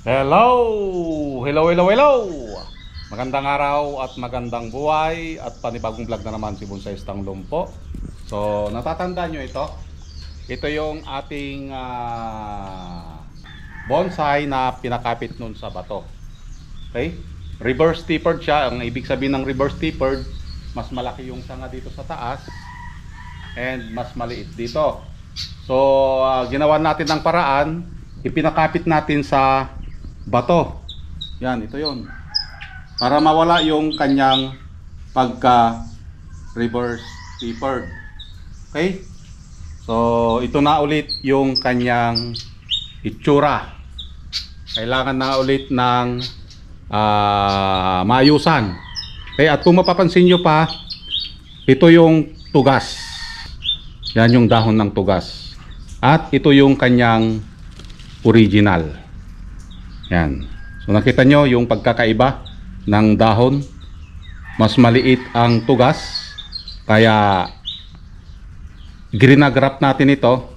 Hello! Hello, hello, hello! Magandang araw at magandang buhay at panibagong vlog na naman si Bonsai Stang Lumpo. So, natatandaan nyo ito? Ito yung ating bonsai na pinakapit nun sa bato. Okay? Reverse tapered siya. Ang ibig sabihin ng reverse tapered, mas malaki yung sanga dito sa taas and mas maliit dito. So, ginawa natin ng paraan, ipinakapit natin sa bato. Yan, ito yun. Para mawala yung kanyang pagka reverse tapered. Okay? So, ito na ulit yung kanyang itsura. Kailangan na ulit ng maayusan. Okay? At kung mapapansin nyo pa, ito yung tugas. Yan yung dahon ng tugas. At ito yung kanyang original. Yan. So nakita nyo yung pagkakaiba ng dahon. Mas maliit ang tugas. Kaya grinagrap natin ito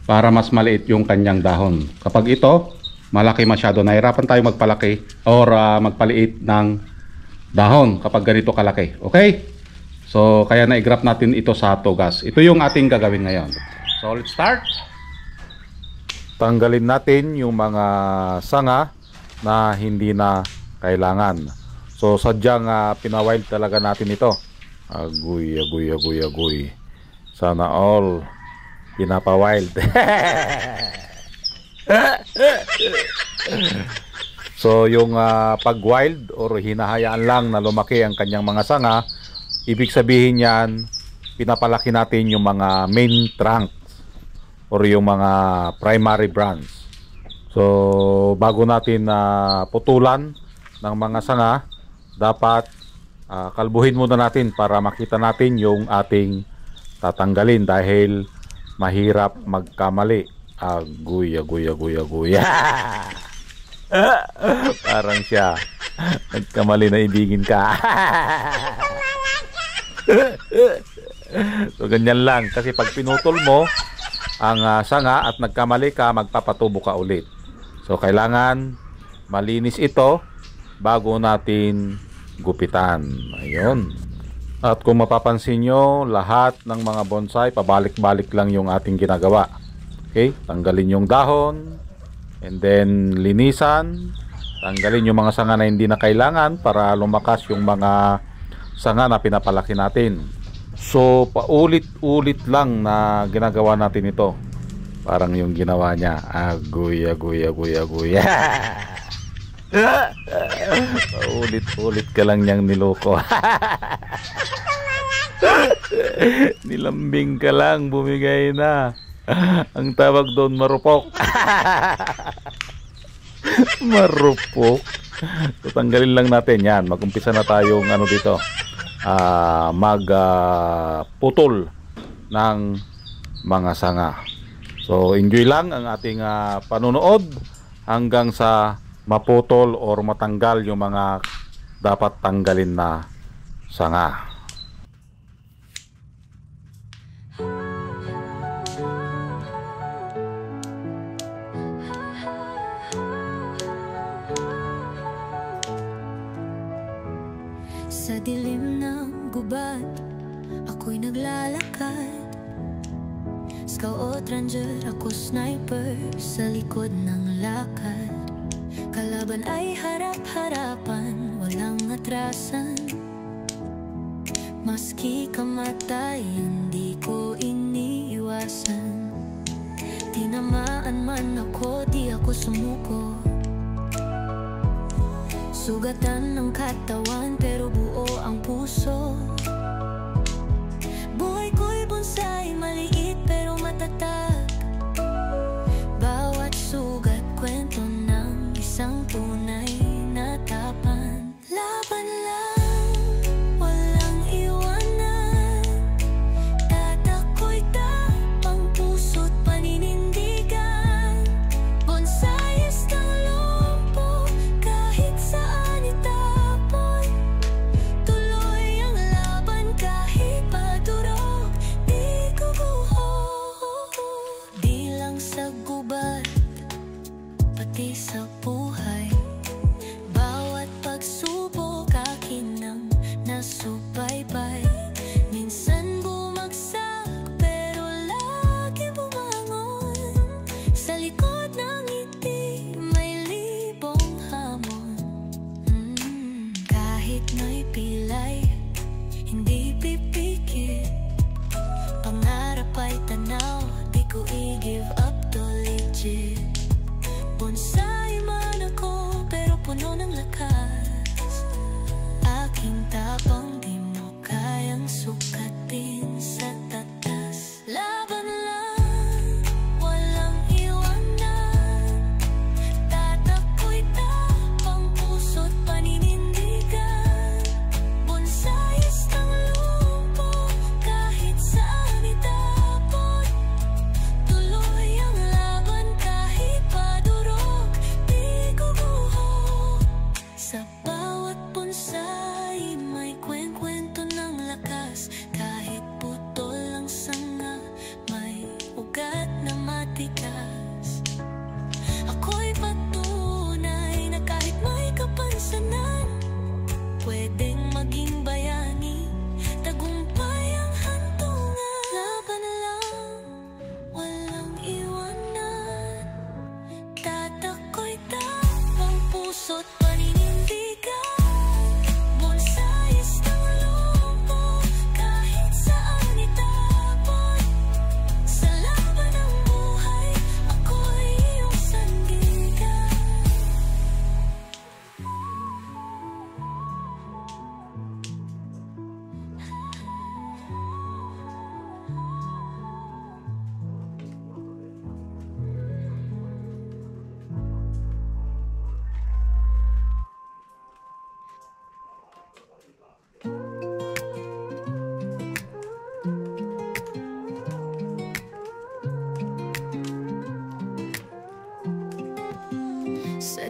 para mas maliit yung kanyang dahon. Kapag ito malaki masyado, nahirapan tayo magpalaki or magpaliit ng dahon kapag ganito kalaki. Okay? So kaya na-grap natin ito sa tugas. Ito yung ating gagawin ngayon. So let's start. Tanggalin natin yung mga sanga na hindi na kailangan. So sadyang pinawild talaga natin ito. Agoy, agoy, agoy, agoy. Sana all pinapawild. So yung pag-wild or hinahayaan lang na lumaki ang kanyang mga sanga, ibig sabihin yan, pinapalaki natin yung mga main trunk or yung mga primary branch. So bago natin putulan ng mga sanga, dapat kalbuhin muna natin para makita natin yung ating tatanggalin dahil mahirap magkamali. Agoy, agoy, agoy, agoy. Parang siya nagkamali na ibigin ka. So ganyan lang, kasi pag pinutol mo ang sanga at nagkamali ka, magpapatubo ka ulit. So kailangan malinis ito bago natin gupitan. Ayun. At kung mapapansin nyo, lahat ng mga bonsai pabalik-balik lang yung ating ginagawa. Okay? Tanggalin yung dahon and then linisan. Tanggalin yung mga sanga na hindi na kailangan para lumakas yung mga sanga na pinapalaki natin. So paulit-ulit lang na ginagawa natin ito. Parang yung ginawa niya. Agoy, agoy, agoy, agoy. Paulit-ulit ka lang niyang niloko. Nilambing ka lang, bumigay na. Ang tawag doon, marupok. Marupok. So tanggalin lang natin yan. Mag-umpisa na tayong dito. Putol ng mga sanga. So enjoy lang ang ating panunood hanggang sa maputol or matanggal yung mga dapat tanggalin na sanga. Sa dilim ng gubat, ako'y naglalakad. Scout ranger, ako sniper sa likod ng lakad. Kalaban ay harap-harapan, walang atrasan. Maski kamatay, hindi ko iniiwasan. Tinamaan man ako, di ako sumuko. Sugatan ng katawan pero buo ang puso. Buhay ko'y bonsai, maliit pero matatag. Bawat sugat, kwento ng isang tunay na tapan. Laban lang, walang iwanan. Tatako'y tapang puso't paninindigan. Bonsai Stang Lumpo, kahit saan itapoy. Tuloy ang laban kahit padurog, di guguho.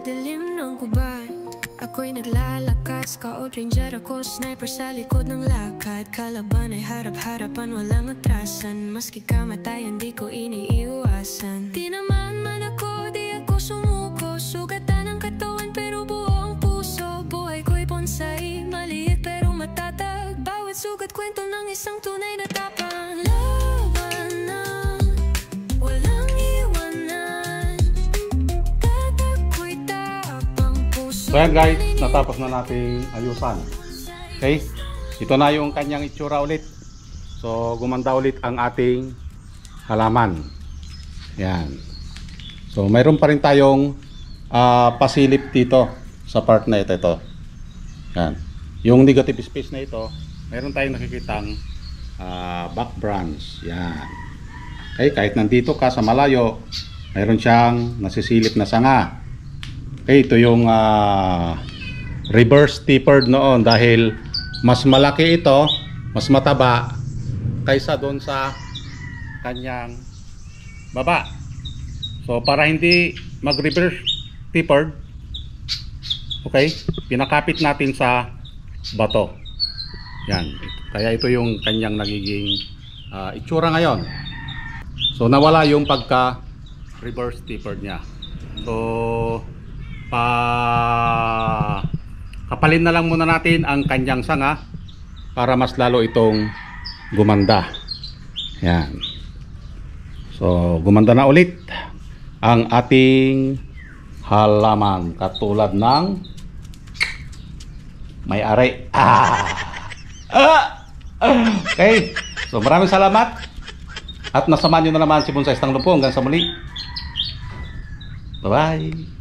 dilim ng gubat. Ako'y naglalakas, ka-old ranger ako, sniper sa likod ng lakad. Kalaban ay harap-harapan, walang atrasan. Maski kamatayan, di ko iniiwasan. Di naman man ako, di ako sumuko. Sugatan ang katawan, pero buo ang puso. Buhay ko'y bonsai, maliit pero matatag. Bawat sugat kwento ng isang tunay na tapang. Labanan, walang iwanan. Tatakbo'y tapang puso. So yan guys, natapos na nating ayusan. Okay, ito na yung kanyang itsura ulit. So gumanda ulit ang ating halaman. Yan. So mayroon pa rin tayong pasilip dito sa part na ito. Yan. Yung negative space na ito, mayroon tayong nakikitang back branch. Yan. Okay, kahit nandito ka sa malayo, mayroon siyang nasisilip na sanga. Okay, ito yung reverse tapered noon dahil mas malaki ito, mas mataba kaysa doon sa kanyang baba. So para hindi mag-reverse tapered, okay, pinakapit natin sa bato. Yan. Kaya ito yung kanyang nagiging itsura ngayon. So nawala yung pagka reverse tapered niya. So kapalin na lang muna natin ang kanyang sanga para mas lalo itong gumanda. Yan. So gumanda na ulit ang ating halaman katulad ng may-ari. Okay. So maraming salamat at nasamahan nyo na naman si Bonsai Stang Lumpo. Hanggang sa muli. Bye bye.